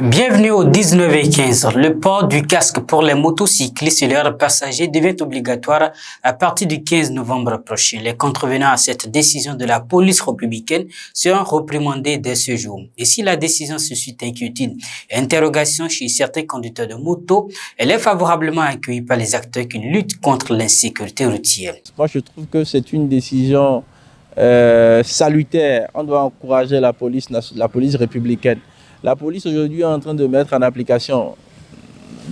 Bienvenue au 19h15. Le port du casque pour les motocyclistes et leurs passagers devient obligatoire à partir du 15 novembre prochain. Les contrevenants à cette décision de la police républicaine seront réprimandés dès ce jour. Et si la décision suscite inquiétude et interrogation chez certains conducteurs de moto, elle est favorablement accueillie par les acteurs qui luttent contre l'insécurité routière. Moi, je trouve que c'est une décision salutaire. On doit encourager la police républicaine. La police aujourd'hui est en train de mettre en application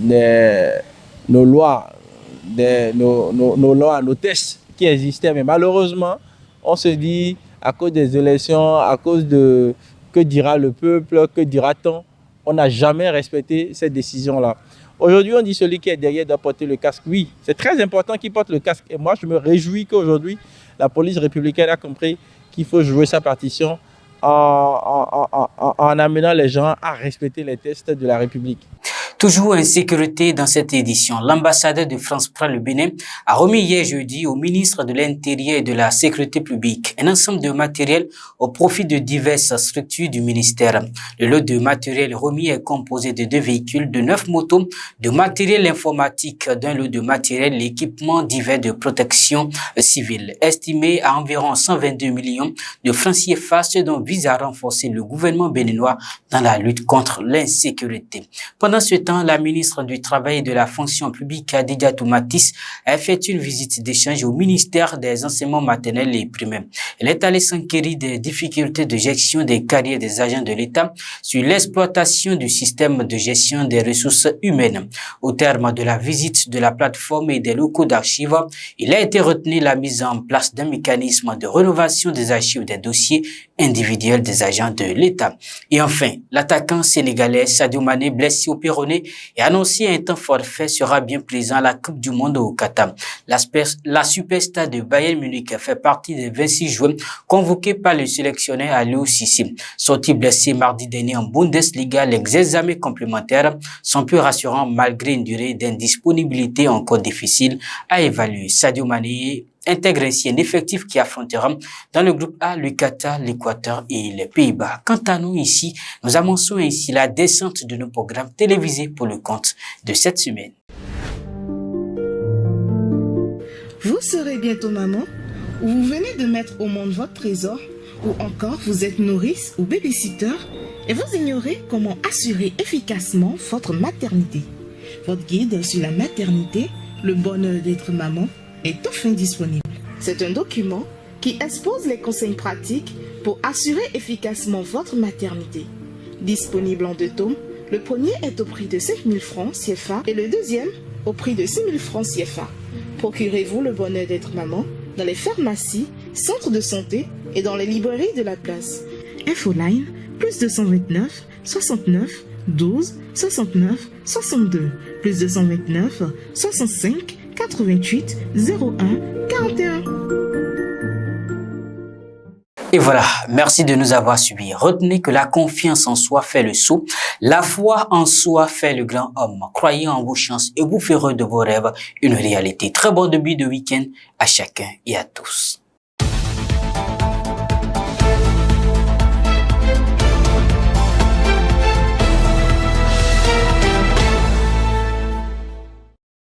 nos lois, nos tests qui existaient. Mais malheureusement, on se dit, à cause des élections, à cause de que dira le peuple, que dira-t-on, on n'a jamais respecté cette décision-là. Aujourd'hui, on dit celui qui est derrière doit porter le casque. Oui, c'est très important qu'il porte le casque. Et moi, je me réjouis qu'aujourd'hui, la police républicaine a compris qu'il faut jouer sa partition en amenant les gens à respecter les tests de la République. Toujours insécurité dans cette édition. L'ambassadeur de France près le Bénin a remis hier jeudi au ministre de l'Intérieur et de la Sécurité publique un ensemble de matériel au profit de diverses structures du ministère. Le lot de matériel remis est composé de 2 véhicules, de 9 motos, de matériel informatique, d'un lot de matériel et équipements divers de protection civile, estimé à environ 122 millions de francs CFA, ce dont vise à renforcer le gouvernement béninois dans la lutte contre l'insécurité. Pendant ce temps, la ministre du Travail et de la Fonction publique, Adidiatou Matisse, a effectué une visite d'échange au ministère des enseignements maternels et primaires. Elle est allée s'enquérir des difficultés de gestion des carrières des agents de l'État sur l'exploitation du système de gestion des ressources humaines. Au terme de la visite de la plateforme et des locaux d'archives, il a été retenu la mise en place d'un mécanisme de rénovation des archives des dossiers individuels des agents de l'État. Et enfin, l'attaquant sénégalais Sadio Mané, blessé au péroné, et annoncé un temps forfait, sera bien présent à la Coupe du Monde au Qatar. La superstar de Bayern Munich fait partie des 26 joueurs convoqués par le sélectionneur Aliou Cissé. Sorti blessé mardi dernier en Bundesliga, les examens complémentaires sont peu rassurants malgré une durée d'indisponibilité encore difficile à évaluer. Sadio Mané intègre ainsi un effectif qui affrontera dans le groupe A le Qatar, l'Équateur et les Pays-Bas. Quant à nous ici, nous annonçons ainsi la descente de nos programmes télévisés pour le compte de cette semaine. Vous serez bientôt maman, ou vous venez de mettre au monde votre trésor, ou encore vous êtes nourrice ou babysitter et vous ignorez comment assurer efficacement votre maternité. Votre guide sur la maternité, le bonheur d'être maman, est enfin disponible. C'est un document qui expose les conseils pratiques pour assurer efficacement votre maternité. Disponible en 2 tomes, le premier est au prix de 5 000 francs CFA et le deuxième au prix de 6 000 francs CFA. Procurez-vous le bonheur d'être maman dans les pharmacies, centres de santé et dans les librairies de la place. Infoline, plus 229 69 12 69 62, plus 229 65 88 01 41. Et voilà, merci de nous avoir suivis. Retenez que la confiance en soi fait le sou, la foi en soi fait le grand homme. Croyez en vos chances et vous ferez de vos rêves une réalité. Très bon début de week-end à chacun et à tous.